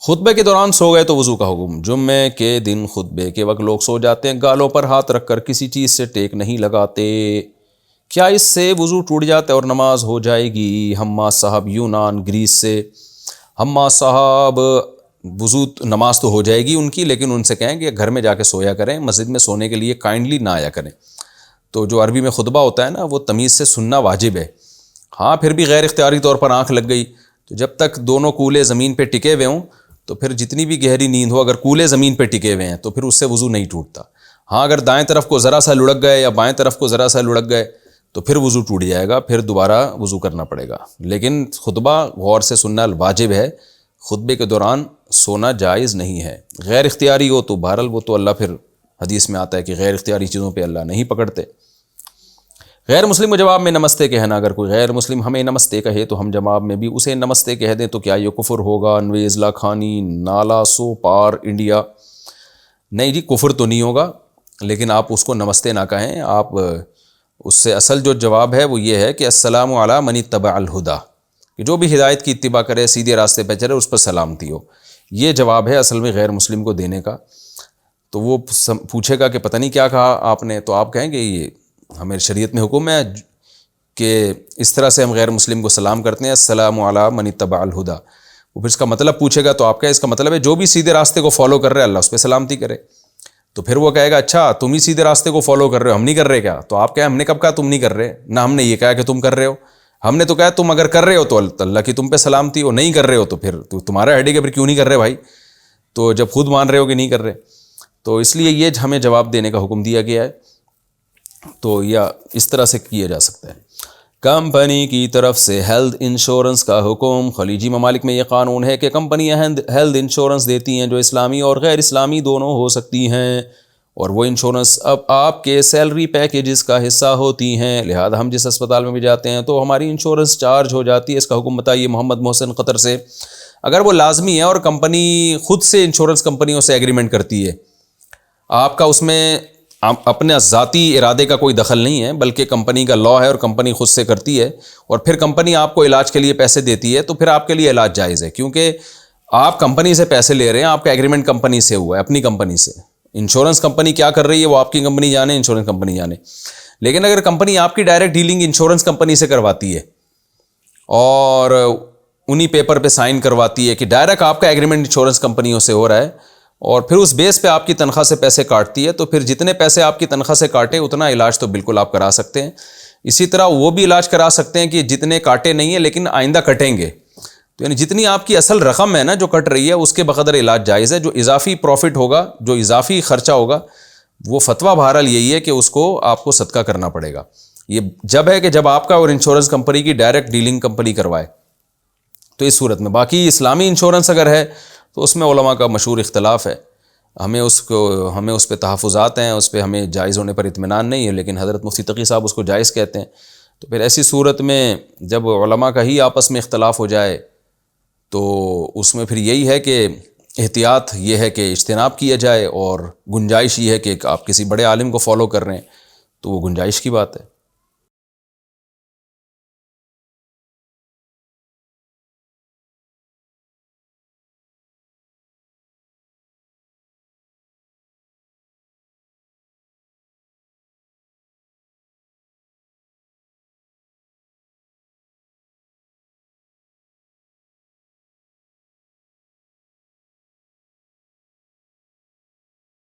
خطبے کے دوران سو گئے تو وضو کا حکم۔ جمعے کے دن خطبے کے وقت لوگ سو جاتے ہیں، گالوں پر ہاتھ رکھ کر کسی چیز سے ٹیک نہیں لگاتے، کیا اس سے وضو ٹوٹ جاتا ہے اور نماز ہو جائے گی؟ حماد صاحب یونان گریس سے۔ حماد صاحب وضو نماز تو ہو جائے گی ان کی، لیکن ان سے کہیں کہ گھر میں جا کے سویا کریں، مسجد میں سونے کے لیے کائنڈلی نہ آیا کریں۔ تو جو عربی میں خطبہ ہوتا ہے نا، وہ تمیز سے سننا واجب ہے۔ ہاں پھر بھی غیر اختیاری طور پر آنکھ لگ گئی تو جب تک دونوں کولے زمین پہ ٹکے ہوئے ہوں تو پھر جتنی بھی گہری نیند ہو، اگر کولے زمین پہ ٹکے ہوئے ہیں تو پھر اس سے وضو نہیں ٹوٹتا۔ ہاں اگر دائیں طرف کو ذرا سا لڑک گئے یا بائیں طرف کو ذرا سا لڑک گئے تو پھر وضو ٹوٹ جائے گا، پھر دوبارہ وضو کرنا پڑے گا۔ لیکن خطبہ غور سے سننا واجب ہے، خطبے کے دوران سونا جائز نہیں ہے۔ غیر اختیاری ہو تو بہرحال وہ تو اللہ، پھر حدیث میں آتا ہے کہ غیر اختیاری چیزوں پہ اللہ نہیں پکڑتے۔ غیر مسلم کو جواب میں نمستے کہنا، اگر کوئی غیر مسلم ہمیں نمستے کہے تو ہم جواب میں بھی اسے نمستے کہہ دیں تو کیا یہ کفر ہوگا؟ انویز لاکھانی نالا سو پار انڈیا۔ نہیں جی، کفر تو نہیں ہوگا، لیکن آپ اس کو نمستے نہ کہیں، آپ اس سے اصل جو جواب ہے وہ یہ ہے کہ السلام علی من اتبع الہدی، کہ جو بھی ہدایت کی اتباع کرے، سیدھے راستے پہ چلے، اس پر سلامتی ہو۔ یہ جواب ہے اصل میں غیر مسلم کو دینے کا۔ تو وہ پوچھے گا کہ پتہ نہیں کیا کہا آپ نے، تو آپ کہیں گے یہ ہمیں شریعت میں حکم ہے کہ اس طرح سے ہم غیر مسلم کو سلام کرتے ہیں، السلام علی من اتبع الہدی۔ وہ پھر اس کا مطلب پوچھے گا تو آپ کہیں اس کا مطلب ہے جو بھی سیدھے راستے کو فالو کر رہے ہیں اللہ اس پہ سلامتی کرے۔ تو پھر وہ کہے گا اچھا تم ہی سیدھے راستے کو فالو کر رہے ہو، ہم نہیں کر رہے کیا؟ تو آپ کہیں ہم نے کب کہا تم نہیں کر رہے؟ نہ ہم نے یہ کہا کہ تم کر رہے ہو، ہم نے تو کہا تم اگر کر رہے ہو تو اللہ کی تم پہ سلامتی ہو، نہیں کر رہے ہو تو پھر تمہارا ہیڈیک ہے، پھر کیوں نہیں کر رہے بھائی؟ تو جب خود مان رہے ہو کہ نہیں کر رہے، تو اس لیے یہ ہمیں جواب دینے کا حکم دیا گیا ہے۔ تو یا اس طرح سے کیا جا سکتا ہے۔ کمپنی کی طرف سے ہیلتھ انشورنس کا حکم۔ خلیجی ممالک میں یہ قانون ہے کہ کمپنیاں ہیلتھ انشورنس دیتی ہیں جو اسلامی اور غیر اسلامی دونوں ہو سکتی ہیں، اور وہ انشورنس اب آپ کے سیلری پیکیجز کا حصہ ہوتی ہیں، لہذا ہم جس اسپتال میں بھی جاتے ہیں تو ہماری انشورنس چارج ہو جاتی ہے۔ اس کا حکم بتائیے محمد محسن قطر سے۔ اگر وہ لازمی ہے اور کمپنی خود سے انشورنس کمپنیوں سے ایگریمنٹ کرتی ہے، آپ کا اس میں اپنے ذاتی ارادے کا کوئی دخل نہیں ہے، بلکہ کمپنی کا لاء ہے اور کمپنی خود سے کرتی ہے، اور پھر کمپنی آپ کو علاج کے لیے پیسے دیتی ہے، تو پھر آپ کے لیے علاج جائز ہے، کیونکہ آپ کمپنی سے پیسے لے رہے ہیں، آپ کا ایگریمنٹ کمپنی سے ہوا ہے، اپنی کمپنی سے۔ انشورنس کمپنی کیا کر رہی ہے وہ آپ کی کمپنی جانے، انشورنس کمپنی جانے۔ لیکن اگر کمپنی آپ کی ڈائریکٹ ڈیلنگ انشورنس کمپنی سے کرواتی ہے اور انہی پیپر پہ سائن کرواتی ہے کہ ڈائریکٹ آپ کا ایگریمنٹ انشورنس کمپنیوں سے ہو رہا ہے، اور پھر اس بیس پہ آپ کی تنخواہ سے پیسے کاٹتی ہے، تو پھر جتنے پیسے آپ کی تنخواہ سے کاٹے اتنا علاج تو بالکل آپ کرا سکتے ہیں۔ اسی طرح وہ بھی علاج کرا سکتے ہیں کہ جتنے کاٹے نہیں ہیں لیکن آئندہ کٹیں گے، تو یعنی جتنی آپ کی اصل رقم ہے نا جو کٹ رہی ہے اس کے بقدر علاج جائز ہے۔ جو اضافی پروفٹ ہوگا، جو اضافی خرچہ ہوگا، وہ فتویٰ بہرحال یہی ہے کہ اس کو آپ کو صدقہ کرنا پڑے گا۔ یہ جب ہے کہ جب آپ کا اور انشورنس کمپنی کی ڈائریکٹ ڈیلنگ کمپنی کروائے، تو اس صورت میں۔ باقی اسلامی انشورنس اگر ہے تو اس میں علماء کا مشہور اختلاف ہے، ہمیں اس پہ تحفظات ہیں، اس پہ ہمیں جائز ہونے پر اطمینان نہیں ہے، لیکن حضرت مفتی تقی صاحب اس کو جائز کہتے ہیں۔ تو پھر ایسی صورت میں جب علماء کا ہی آپس میں اختلاف ہو جائے تو اس میں پھر یہی ہے کہ احتیاط یہ ہے کہ اجتناب کیا جائے، اور گنجائش یہ ہے کہ آپ کسی بڑے عالم کو فالو کر رہے ہیں تو وہ گنجائش کی بات ہے۔